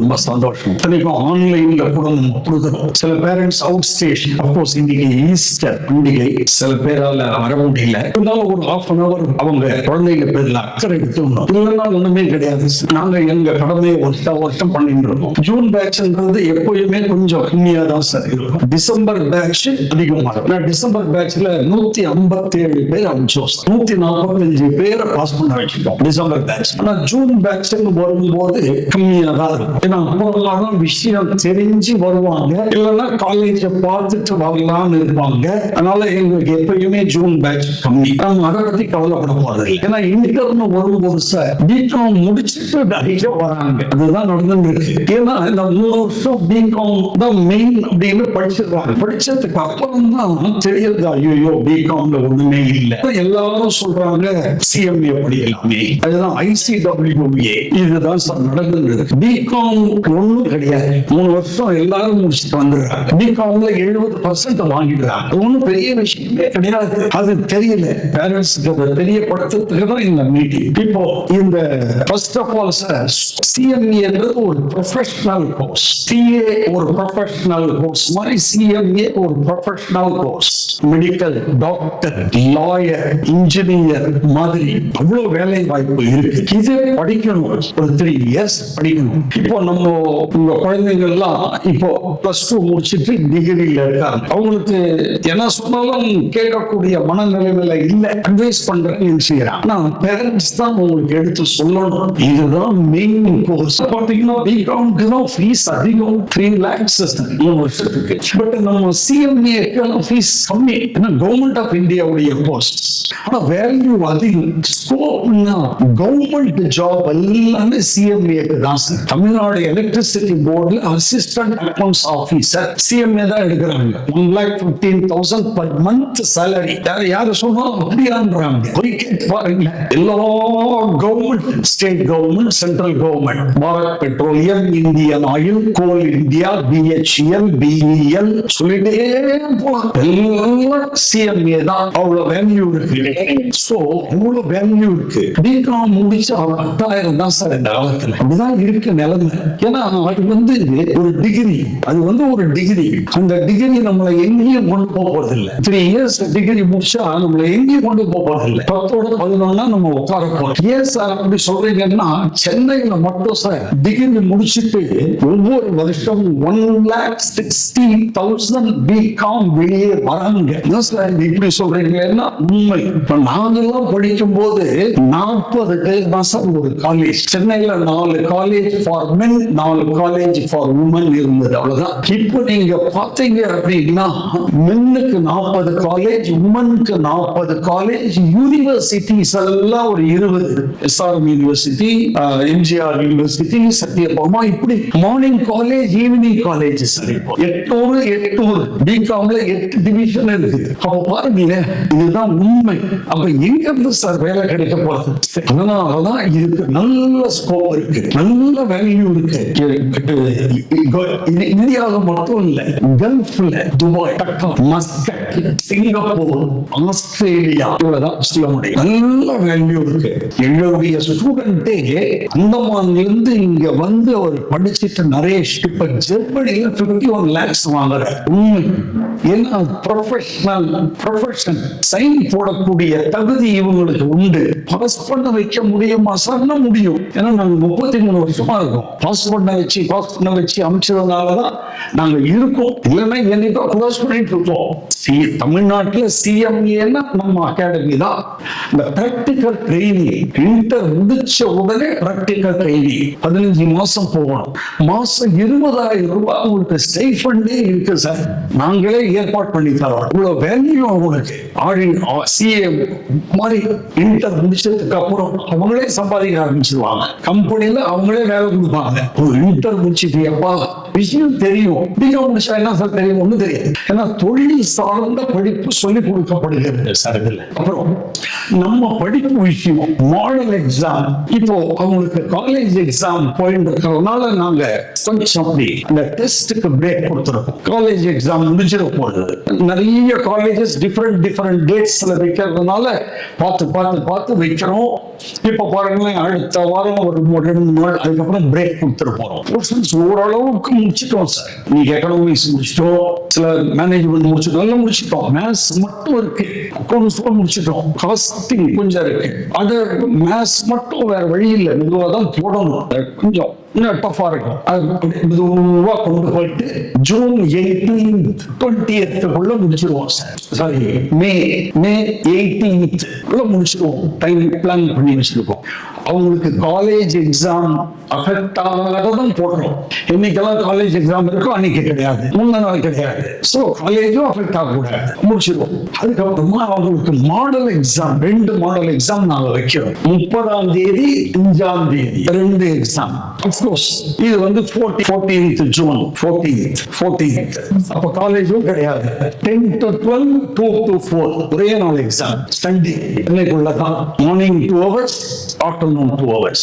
ரொம்ப சந்தோஷம். இத்தனைக்கும் ஆன்லைன்ல கூட நம்ம கொடுக்குறோம். சில பேரண்ட்ஸ் அவுட் ஸ்டேஷன், அப்கோர்ஸ் இன்னைக்கு ஈஸ்டர் பண்டிகை, சில பேரால வர முடியல, இருந்தாலும் ஒரு ஹாஃப் அன் அவர் அவங்க குழந்தைங்க பேர்ல அக்கறை எடுத்துக்கணும். இல்லைன்னா ஒண்ணுமே கிடையாது. நாங்க எங்க கடமையை வருஷம் பண்ணிட்டு இருக்கோம். ஜூன் பேட்ச்ன்றது எப்பயுமே கொஞ்சம் கம்மியா தான் சார் இருக்கும். டிசம்பர் பேட்ச் அதிகமா இருக்கும். டிசம்பர் பேட்ச்ல 157 பேர் அனுப்பிச்சோம். 145 பேரை பாஸ் பண்ண வச்சிருக்கோம் டிசம்பர் பேட்ச். ஆனா ஜூன் பேட்ச் வரும்போது கம்மியா தான் இருக்கும். ஏன்னா அப்போதான் விஷயம் தெரிஞ்சு வருவாங்க, இல்லைன்னா காலேஜ பார்த்துட்டு வரலாம்னு இருப்பாங்க. அதனால எங்களுக்கு எப்பயுமே ஜூன் பேட்ச் கம்மி. நம்ம அதை பத்தி கவலைப்பட போறது. ஏன்னா இன்டர்னு வரும்போது சார் பிகாம் முடிச்சுட்டு நிறைய வராங்க. அதுதான் நடந்து இருக்கு. ஏன்னா இந்த 3 வருஷம் பிகாம் தான் மெயின் அப்படின்னு படிச்சிருக்காங்க. படிச்சதுக்கு அப்புறம் தான் தெரியுது ஐயோ பிகாம்ல ஒண்ணுமே இல்லை. எல்லாரும் சொல்றாங்க சிஎம்ஏ படிக்கலாமே. அதுதான் ICWA. இதுதான் சார் நடந்தது. பிகாம் ஒண்ணும் கிடையாது. 3 வருஷம் எல்லாரும் முடிச்சுட்டு வந்துடுறாங்க. பிகாம்ல 70% வாங்கிடுறாங்க. ஒன்னும் பெரிய விஷயமே கிடையாது. அது தெரியல பேரண்ட்ஸ்க்கு தெரியப்படுத்துறதுக்கு தான் இந்த மீட்டிங். இப்போ இந்த first of all sir CMA என்றது ஒரு ப்ரொஃபஷனல் கோர்ஸ். சிஏ ஒரு ப்ரொஃபஷனல் கோர்ஸ் மாதிரி சிஎம்ஏ ஒரு professional course. Medical, doctor, lawyer, engineer மாதிரி அவ்வளவு வேலை வாய்ப்பு இருக்கு. இது படிக்கணும், ஒரு 3 இயர்ஸ் படிக்கணும். இப்போ நம்ம உங்க குழந்தைங்க எல்லாம் இப்போ +2 முடிச்சுட்டு டிகிரியில இருக்காங்க. அவங்களுக்கு என்ன சொன்னாலும் கேட்கக்கூடிய மனநிலைமையில இல்ல. அட்வைஸ் பண்றேன்னு செய்யறாங்க. ஆனா பேரண்ட்ஸ் தான் உங்களுக்கு எடுத்து சொல்லணும். இதுதான் மெயின் கோர்ஸ். பாத்தீங்கன்னா பிகாம்க்கு தான் ஃபீஸ் அதிகம், 3 lakhs 3 வருஷத்துக்கு. பட் நம்ம சிஎம்ஏ ஃபீஸ் கம்மி. ஏன்னா கவர்மெண்ட் ஆஃப் இந்தியாவுடைய போஸ்ட். ஆனா வேல்யூ அதிகம். ஸ்கோப்னா கவர்மெண்ட் ஜாப் எல்லாமே சிஎம்ஏக்கு தான் சார். தமிழ்நாடு எலக்ட்ரிசிட்டி போர்டுல அசிஸ்டன்ட் அக்கவுண்ட்ஸ் ஆபீசர் சிஎம்ஏ தான் எடுக்கிறாங்க. 1,15,000 per month salary. யாரு சொன்னாலும் அப்படியான்றாங்க. பாருங்க, எல்லா government, state government, central government, Bharat Petroleum, Indian Oil, Coal India, BHEL, BEL சொல்லிட்டே போலாம். எல்லாம் சிஎம்ஏ தான். அவ்வளவு வேல்யூ இருக்கு. சோ அவ்வளவு வேல்யூ இருக்கு. பிகாம் முடிச்சா 10,000 தான் சார் இந்த காலத்துல. அப்படிதான் இருக்கு நிலைமை. ஏன்னா அது ஒரு டிகிரி. அது ஒரு டிகிரி. அந்த டிகிரி நம்மளை எங்கேயும் கொண்டு போறது இல்லை. 3 இயர்ஸ் டிகிரி முடிச்சா நம்மளை எங்கேயும் கொண்டு போறது இல்லை. 10ஓட 11 நம்ம உட்கார போறோம். ஏன் சார் அப்படி சொல்றீங்கன்னா, சென்னையில மட்டும் சார் டிகிரி முடிச்சுட்டு ஒவ்வொரு வருஷம் 1,60,000 பிகாம் வெளியே வராங்க. இப்படி சொல்றீங்கன்னா உண்மை. இப்ப நாங்கெல்லாம் படிக்கும் போது 40 பேர் தான் சார் ஒரு காலேஜ். சென்னையில 4 college for men, 4 college for women இருந்தது. அவ்வளவுதான். இப்போ நீங்க பாத்தீங்க அப்படின்னா மென்னுக்கு 40 காலேஜ், உமனுக்கு 40 காலேஜ். யூனிவர்சிட்டிஸ் எல்லாம் ஒரு 20. SRM university, MGR university, Sathyabama, இப்படி morning college, evening college. Sir இப்போ 800 பிகாம்ல 8 டிவிஷன் இருக்கு. அப்ப பாருங்க, இதுதான் உண்மை. அப்ப எங்க இருந்து சார் வேலை கிடைக்க போறது? அதனாலதான் இதுக்கு நல்ல ஸ்கோப் இருக்கு, நல்ல வேல்யூ இருக்கு. இந்தியாவில மட்டும் இல்ல, கல்ஃப்ல துபாய், மஸ்கட், சிங்கப்பூர், ஆஸ்திரேலியா சொல்ல முடியும். நல்ல வேல்யூ இருக்கு. எங்களுடைய ஸ்டூடெண்டே அந்தமான்ல இருந்து இங்க வந்து அவர் படிச்சுட்டு நரேஷ் இப்ப ஜெர்மனியில 51 lakhs வாங்குறார். ஏன்னா ப்ரொஃபஷன் சைன் போடக்கூடிய தகுதி இவங்களுக்கு உண்டு. பாஸ் பண்ண வைக்க முடியுமா சார்? முடியும். ஏன்னா நாங்க 33 வருஷமா இருக்கோம். பாஸ் பண்ண வச்சு அமைச்சதுனாலதான் நாங்க இருக்கோம். இல்லைன்னா என்னைக்கோ க்ளோஸ் பண்ணிட்டு இருக்கோம். தமிழ்நாட்டுல சிஎம்ஏன்னா நம்ம அகாடமி தான். இந்த பிராக்டிகல் ட்ரைனிங், இன்டர் முடிச்ச உடனே பிராக்டிகல் ட்ரைனிங் 15 மாசம் போகணும். மாசம் 20,000 ரூபாய் உங்களுக்கு ஸ்டைஃபண்டே இருக்கு சார். நாங்களே ஏற்பாடு பண்ணி தரோம். இவ்வளவு வேல்யூ அவங்களுக்கு. சிஎம் மாதிரி இன்டர் முடிச்சதுக்கு அப்புறம் அவங்களே சம்பாதிக்க ஆரம்பிச்சிருவாங்க. கம்பெனில அவங்களே வேலை கொடுப்பாங்க. ஒரு இன்டர் முடிச்சிட்டியப்பா, விஷயம் தெரியும். பிகாம் முடிச்சா என்ன சார் தெரியும்? ஒண்ணு தெரியாது. ஏன்னா தொழில் சார்ந்த படிப்பு சொல்லிக் கொடுக்கப்படுகிறது சார். அப்புறம் நம்ம படிப்பு விஷயம், மாடல் எக்ஸாம். இப்போ அவங்களுக்கு காலேஜ் எக்ஸாம் போயிட்டு இருக்கிறதுனால நாங்க கொஞ்சம் அப்படி இந்த டெஸ்ட்டுக்கு பிரேக் கொடுத்துருக்கோம். காலேஜ் எக்ஸாம் முடிஞ்சிட போகுது. நிறைய காலேஜஸ் டிஃபரெண்ட் டேட்ஸ்ல வைக்கிறதுனால பார்த்து வைக்கிறோம். இப்ப பாருங்களேன், அடுத்த வாரம் ஒரு 2 நாள் அதுக்கப்புறம் பிரேக் கொடுத்துட்டு போறோம். ஓரளவுக்கு முடிச்சிட்டோம் சார். நீங்க எக்கனாமிக்ஸ் முடிச்சிட்டோம், சில மேனேஜ்மெண்ட் முடிச்சிட்டோம், எல்லாம் முடிச்சிட்டோம். மேத்ஸ் மட்டும் இருக்கு, அக்கௌண்ட்ஸ் முடிச்சிட்டோம், காஸ்டிங் கொஞ்சம் இருக்கு. அது மேத்ஸ் மட்டும் வேற வழி இல்லை, மெதுவாக தான் போடணும். கொஞ்சம் இன்னும் டஃபா இருக்கும். அது மெதுவா கொண்டு போயிட்டு ஜூன் 18th 20th முடிச்சிருவோம் சார். சாரி, மே 18th முடிச்சிருவோம். டைம் பிளான் பண்ணி வச்சிருக்கோம். அவங்களுக்கு காலேஜ் எக்ஸாம் அஃபெக்ட் ஆகாதான் போடுறோம். என்னைக்கெல்லாம் காலேஜ் எக்ஸாம் இருக்கோ அன்னைக்கு கிடையாது, முன்ன நாள் கிடையாது. ஸோ காலேஜும் அஃபெக்ட் ஆகக்கூடாது, முடிச்சிருவோம். அதுக்கப்புறமா அவங்களுக்கு மாடல் எக்ஸாம், 2 மாடல் எக்ஸாம் நாங்க வைக்கிறோம். 30ஆம் தேதி 5ஆம் தேதி 2 எக்ஸாம். அஃப்கோர்ஸ் இது 14th ஜூன் 14th. அப்போ காலேஜும் கிடையாது. 10 to 12, 2 to 4 ஒரே நாள் எக்ஸாம். சண்டே இன்னைக்குள்ளதான் மார்னிங் 2 hours, afternoon 2 hours.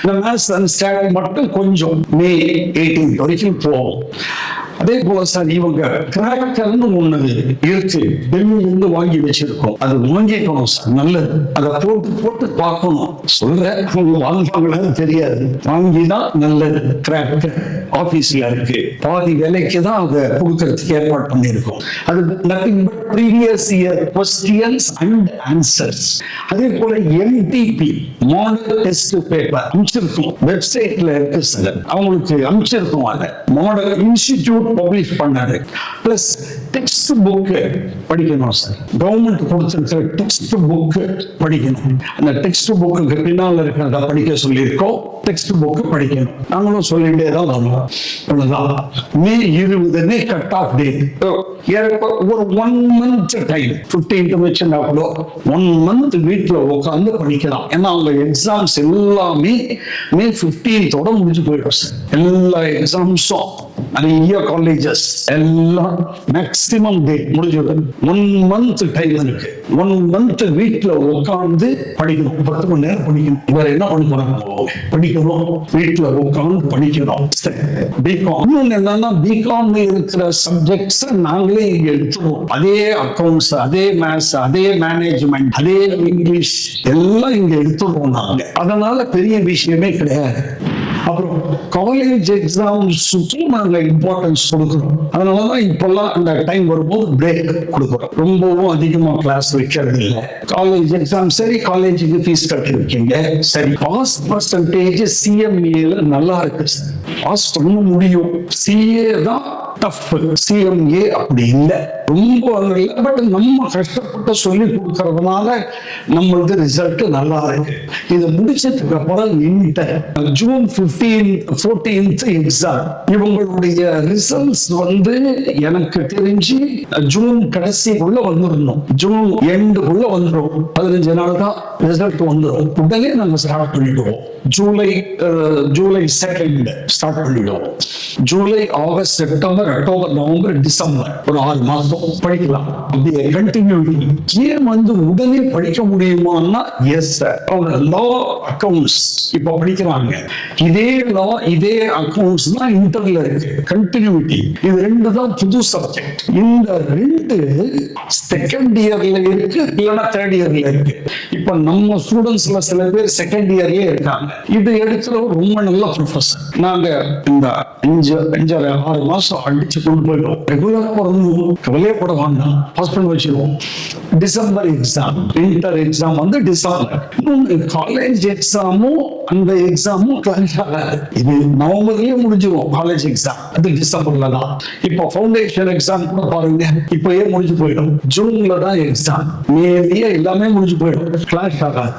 இந்த மேத்ஸ் அண்ட் ஸ்டாட் மட்டும் கொஞ்சம் மே 18th வரைக்கும் போகும். அதே போல சார், இவங்க கிராக்கர்னு ஒண்ணு இருக்கு, டெல்லியிலிருந்து வாங்கி வச்சிருக்கோம். அது வாங்கிக்கணும் சார், நல்லது. அதை போட்டு பார்க்கணும். சொல்றேன், அவங்க வாங்குவாங்களான்னு தெரியாது, வாங்கிதான் நல்லது. கிராக்கர் ஆபீஸ்ல இருக்கு, பாதி விலைக்கு தான் அதை கொடுக்கறதுக்கு ஏற்பாடு பண்ணியிருக்கோம். அது nothing but previous year questions and answers. அதே போல எம்டிபி மாடல் டெஸ்ட் பேப்பர் அனுப்பிச்சிருக்கோம், வெப்சைட்ல இருக்கு சார். அவங்களுக்கு அனுப்பிச்சிருக்கோம். அதை மாடல் இன்ஸ்டிடியூட் பப்ளிஷ் பண்ணாரு. பிளஸ் டெக்ஸ்ட் புக் படிக்கணும் சார். கவர்மெண்ட் கொடுத்திருக்கிற டெக்ஸ்ட் புக் படிக்கணும். அந்த டெக்ஸ்ட் புக்கு பின்னால் இருக்கிறத படிக்க சொல்லியிருக்கோம். டெக்ஸ்ட் புக் படிக்கணும். நாங்களும் சொல்லிட்டே தான் வருவோம். மே 20 கட் ஆஃப் டேட். ஒரு 1 month டைம், 15th வச்சுன்னா கூட 1 month வீட்டுல உட்காந்து படிக்கலாம். ஏன்னா அவங்க எக்ஸாம்ஸ் எல்லாமே மே 15th முடிஞ்சு போயிடும் சார். எல்லா எக்ஸாம்ஸும் நிறைய காலேஜஸ் எல்லாம் மேக்சிமம் டேட் முடிஞ்சிடும். 1 month டைம் இருக்கு. 1 month வீட்டுல உட்காந்து படிக்கணும். 10 மணி நேரம் படிக்கணும். வேற என்ன பண்ண போறாங்க? படிக்கணும், வீட்டுல உட்காந்து படிக்கணும். பிகாம் இன்னொன்னு என்னன்னா, பிகாம் இருக்கிற சப்ஜெக்ட்ஸ் நாங்களே இங்க எடுத்துருவோம். அதே அக்கௌண்ட்ஸ், அதே மேத்ஸ், அதே மேனேஜ்மெண்ட், அதே இங்கிலீஷ் எல்லாம் இங்க எடுத்துருவோம் நாங்க. அதனால பெரிய விஷயமே கிடையாது. அப்புறம் காலேஜ் எக்ஸாம்ஸுக்கும் நாங்க இம்பார்ட்டன்ஸ் கொடுக்குறோம். அதனாலதான் இப்பெல்லாம் அந்த டைம் வரும்போது பிரேக் கொடுக்குறோம். ரொம்பவும் அதிகமா கிளாஸ் வைக்கிறது இல்லை. காலேஜ் எக்ஸாம் சரி, காலேஜுக்கு ஃபீஸ் கட்டிருக்கீங்க சரி. பாஸ் பர்சன்டேஜ் சிஎம்ஏல நல்லா இருக்கு சார். பாஸ் பண்ண முடியும். சிஏ தான் டஃப், சிஎம்ஏ அப்படி இல்லை, ரொம்ப இல்லை. பட் நம்ம கஷ்டப்பட்டு சொல்லி கொடுக்கறதுனால நம்மளுக்கு ரிசல்ட் நல்லா இருக்கு. இதை முடிச்சதுக்கு அப்புறம் ஜூன் 14th எக்ஸாம். இவங்களுடைய ரிசல்ட்ஸ் எனக்கு தெரிஞ்சு ஜூன் கடைசிக்குள்ள வந்துடணும். ஜூன் எண்டுக்குள்ள வந்துடும். 15 நாள் தான் ரிசல்ட் வந்துடும். உடனே நாங்க ஸ்டார்ட் பண்ணிடுவோம். ஜூலை 2 ஸ்டார்ட் பண்ணிடுவோம். July, August, September, October, November, December ஒரு 6 மாசம் படிக்கலாம். அப்படியே கண்டினியூட்டி. ஏன் உடனே படிக்க முடியுமான்னா, எஸ் சார். அவங்க லா, அக்கவுண்ட்ஸ் இப்ப படிக்கிறாங்க. இதே லா, இதே அக்கவுண்ட்ஸ் தான் இன்டர்ல இருக்கு. கண்டினியூட்டி. இது 2 தான் புது சப்ஜெக்ட். இந்த 2 செகண்ட் இயர்ல இருக்கு, இல்லைன்னா 3rd இயர்ல இருக்கு. இப்ப நம்ம ஸ்டூடெண்ட்ஸ்ல சில பேர் செகண்ட் இயர்லயே இருக்காங்க. இது எடுக்கிற ரொம்ப நல்ல ப்ரொஃபசர். நாங்க இந்த 5-6 மாசம் அடிச்சு கொண்டு போயிடும். ரெகுலரா வரணும், கவலையப்பட வேண்டாம், பாஸ் பண்ணி வச்சிருவோம். December exam, inter exam December. College எக்ஸாமும் அந்த எக்ஸாமும் கிளாஸ் ஆகாது. இது நவம்பர்லயே முடிஞ்சிடும் காலேஜ் எக்ஸாம். அது டிசம்பர்ல தான். இப்போ ஃபவுண்டேஷன் எக்ஸாம் கூட பாருங்க, இப்பயே முடிஞ்சு போயிடும். ஜூன்ல தான் எக்ஸாம். மேலேயே எல்லாமே முடிஞ்சு போயிடும். கிளாஸ் ஆகாது.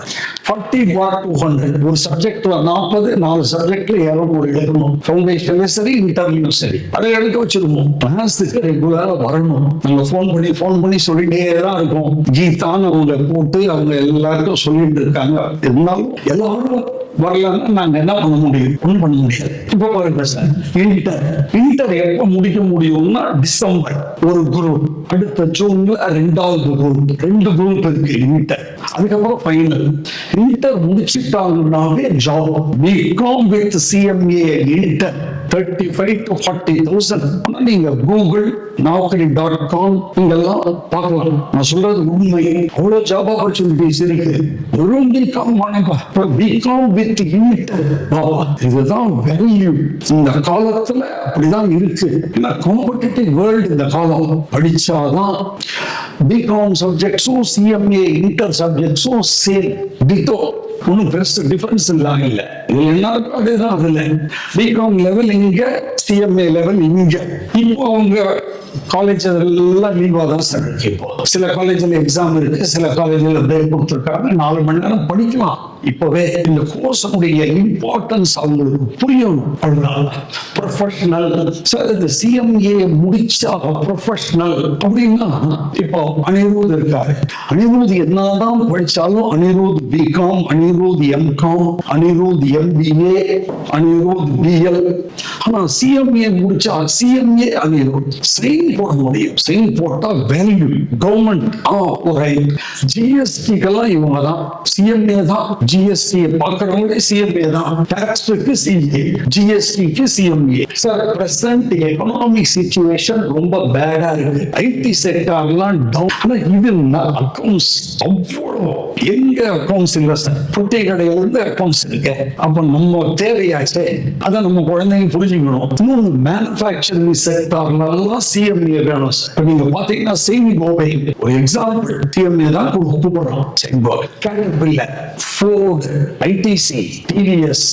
40/200 ஒரு சப்ஜெக்ட்ல 40, 4 சப்ஜெக்ட்ல 200 எடுக்கணும். ஃபவுண்டேஷன்ல சரி, இன்டர்வியூ சரி, அதை எடுக்க வச்சிருவோம். கிளாஸுக்கு ரெகுலரா வரணும். நம்ம ஃபோன் பண்ணி சொல்லிட்டே தான் இருக்கோம். கீதான்னு அவங்க போட்டு அவங்க எல்லாருக்கும் சொல்லிட்டு இருக்காங்க. இருந்தாலும் எல்லாரும் வரலன்னா நாங்க என்ன பண்ண முடியும்? ஒண்ணும் பண்ண முடியாது. இப்ப பாருங்க சார், இன்டர் எப்ப முடிக்க முடியும்னா டிசம்பர் ஒரு குரூப், அடுத்த ஜூன்ல ரெண்டாவது குரூப், 2 குரூப் இருக்கு இன்டர். அதுக்கப்புறம் ஃபைனல். இன்டர் முடிச்சுட்டாங்கன்னாவே job. B Com with CMA inter 35 to 40,000. நீங்க கூகுள், naukri.com இங்கெல்லாம் பார்க்கலாம். நான் சொல்றது உண்மை. அவ்வளவு ஜாப் ஆப்பர்ச்சுனிட்டிஸ் இருக்கு. வெறும் பிகாம் வாங்கப்பா, பிகாம் வித் இன்டர், இதுதான் வேல்யூ. இந்த காலத்துல அப்படிதான் இருக்கு. காம்படிட்டிவ் வேர்ல்டு இந்த காலம். படிச்சாதான் பிகாம் சப்ஜெக்ட்ஸும் சிஎம்ஏ இன்டர் சப்ஜெக்ட்ஸும் சேம் டிட்டோ. ஒன்னும் பெருசு டிஃபரன்ஸ் இல்லாம இல்ல. எல்லாருக்கும் அதேதான். அதுல பிகாம் லெவல் இங்க, சிஎம்ஏ லெவல் இங்க. இப்போ அவங்க காலேஜ் எல்லாம் லீவா தான் சார் இருக்கு. இப்போ சில காலேஜ்ல எக்ஸாம் இருக்கு, சில காலேஜ்ல பிரேக் கொடுத்துருக்காங்க. 4 மணி நேரம் படிக்கலாம். இப்பவே இந்த கோர்ஸுடைய இம்பார்ட்டன்ஸ் அவங்களுக்கு புரியணும். ப்ரொஃபஷனல் சார், இந்த சிஎம்ஏ முடிச்சா ப்ரொஃபஷனல் அப்படின்னா இப்போ அனிருத் இருக்காரு. அனிருத் என்னதான் படிச்சாலும் Anirudh BCom, Anirudh MCom, Anirudh MBA, Anirudh BL. ஆனா சிஎம்ஏ முடிச்சா சிஎம்ஏ அனிருத் சைன் போட முடியும். சைன் போட்டா வேல்யூ. கவர்மெண்ட் ஜிஎஸ்டிக்கெல்லாம் இவங்க தான், சிஎம்ஏ தான். ஜிஎஸ்டி பார்க்கறவங்க சிஎம்ஏ தான். டாக்ஸ்க்கு சிஏ, ஜிஎஸ்டிக்கு CMA. Sir, present economic situation ரொம்ப பேடா இருக்கு. ஐடி செக்டார்லாம் டவுன். ஆனா இது அக்கவுண்ட்ஸ் அவ்வளோ எங்க அக்கவுண்ட்ஸ் இல்ல சார். புட்டை கடையில இருந்து அக்கவுண்ட்ஸ் இருக்கு. அப்ப நம்ம தேவையாச்சே, அதை நம்ம குழந்தைங்க புரிஞ்சுக்கணும். இன்னொன்று மேனுஃபேக்சரிங் செக்டார்லாம் சிஎம்ஏ வேணும் சார். நீங்க பாத்தீங்கன்னா செயின்கோவை ஒரு எக்ஸாம்பிள், சிஎம்ஏ தான் கூப்பிடுறோம். செயின்கோவை, கேட்டர்பில்லர், ஃபோர்ட், ஐடிசி, டிவிஎஸ்,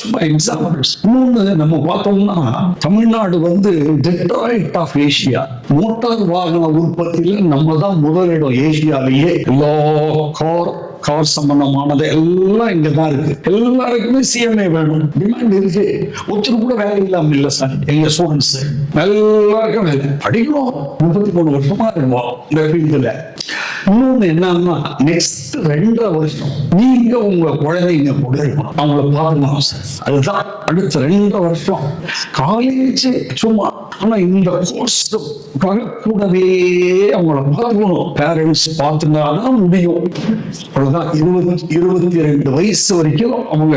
சும்மா எக்ஸாம்பிள்ஸ். இன்னொன்று நம்ம பார்த்தோம்னா தமிழ்நாடு வந்து டெட்ராய்ட் ஆஃப் ஏசியா. மோட்டார் வாகன உற்பத்தியில நம்ம தான் முதலிடம் ஏசியாலேயே. எல்லா கார் சம்பந்தமானது எல்லாம் இங்கதான் இருக்கு. எல்லாருக்குமே சிஎம்ஏ வேணும். டிமாண்ட் இருக்கு. ஒருத்தர் கூட வேலை இல்லாம இல்ல சார். எங்க ஸ்டூடெண்ட்ஸ் எல்லாருக்கும் வேலை. படிக்கணும். 33 வருஷமா இருக்கும் இந்த ஃபீல்டுல. இன்னொன்னு என்னன்னா, நெக்ஸ்ட் 2.5 வருஷம் நீங்க உங்க குழந்தைங்க கூட இருக்கணும். அவங்கள பாருங்க சார். அதுதான் அடுத்த 2.5 வருஷம் காலேஜ் சும்மா. ஆனா இந்த கோர்ஸ் கூடவே அவங்கள பார்க்கணும். பேரண்ட்ஸ் பார்த்துனாதான் முடியும். அவ்வளவுதான். 22 வயசு வரைக்கும் அவங்க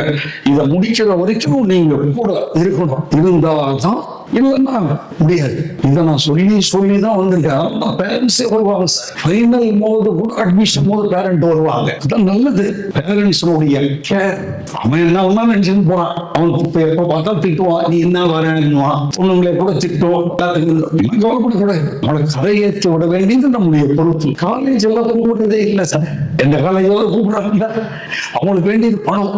இதை முடிக்கிற வரைக்கும் நீங்க கூட இருக்கணும். இருந்தாதான், இல்லைன்னா முடியாது. இதை நான் சொல்லிதான் வந்திருக்கேன். பேரண்ட்ஸே வருவாங்க சார். ஃபைனல் போது கூட, அட்மிஷன் போது பேரண்ட் வருவாங்க. அதான் நல்லது. பேரண்ட்ஸுடைய கேர். அவன் என்ன ஒன்னா நினைச்சுன்னு போறான். அவனுக்கு எப்ப பார்த்தா திட்டுவான், நீ என்ன வரேன்னுவான். பொண்ணுங்களே கூட திட்டும். கவலைப்படக்கூடாது. அவனை கரையேற்றி விட வேண்டியது நம்முடைய பொறுப்பு. காலேஜ் எல்லாம் கூப்பிடுறதே இல்லை சார். எந்த காலேஜோட கூப்பிடுறாங்க. அவங்களுக்கு வேண்டியது பணம்.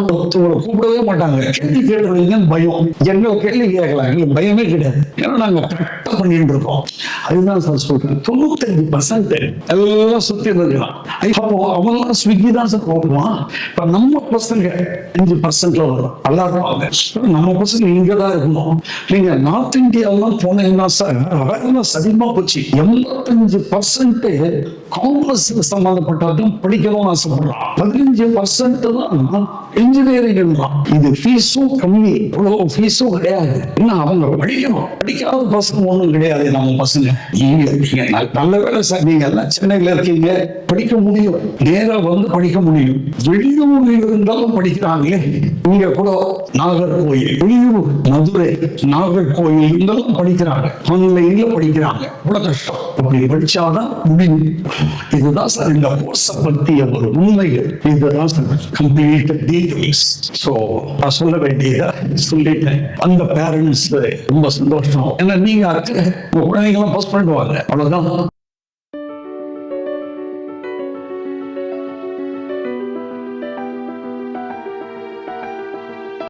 கூப்பிடவே மாட்டாங்க. கேள்வி கேட்கறீங்கன்னு பயம். எங்க கேள்வி கேட்கலாம், எங்களுக்கு பயமே கிடையாது. ஏன்னா நாங்க கரெக்டா பண்ணிட்டு இருக்கோம். அதுதான் சார் சொல்றேன். 95% எல்லாம் சுத்தி இருக்கலாம். அப்போ அவெல்லாம் ஸ்விக்கி தான் சார் போடுவான். இப்ப நம்ம பசங்க 5% வரும். எல்லாரும் நம்ம பசங்க இங்கதான் இருக்கணும். நீங்க நார்த் இந்தியாலாம் போனீங்கன்னா சார், அவேர்னஸ் அதிகமா போச்சு. 85% காமர்ஸ் சம்பந்தப்பட்டதும் படிக்கணும்னு ஆசைப்படுறான். 15% தான் இன்ஜினியரிங். இது ஃபீஸும் கம்மி, இவ்வளவு ஃபீஸும் கிடையாது. இன்னும் அவங்க படிக்கணும். படிக்காத பசங்க ஒண்ணும் கிடையாது நம்ம பசங்க. நல்ல வேலை சார், நீங்க எல்லாம் சென்னையில இருக்கீங்க, படிக்க முடியும். நேரா வந்து படிக்க முடியும். வெளியூரில் இருந்தாலும் படிக்கிறாங்களே. இங்க கூட நாகர்கோயில், வெளியூர் மதுரை, நாகர்கோயில் இருந்தாலும் படிக்கிறாங்க. ஆன்லைன்ல படிக்கிறாங்க. இவ்வளவு கஷ்டம். அப்படி படிச்சாதான் முடியும். இதுதான் சார் இந்த கோர்ஸை பற்றிய ஒரு உண்மைகள். இதுதான் சார் கம்ப்ளீட் டீடைல்ஸ். ஸோ நான் சொல்ல வேண்டியதா சொல்லிட்டேன். அந்த பேரண்ட்ஸ் ரொம்ப சந்தோஷம். ஏன்னா நீங்க உங்க குழந்தைங்களாம் பாஸ் பண்ணுவாங்க. அவ்வளவுதான்.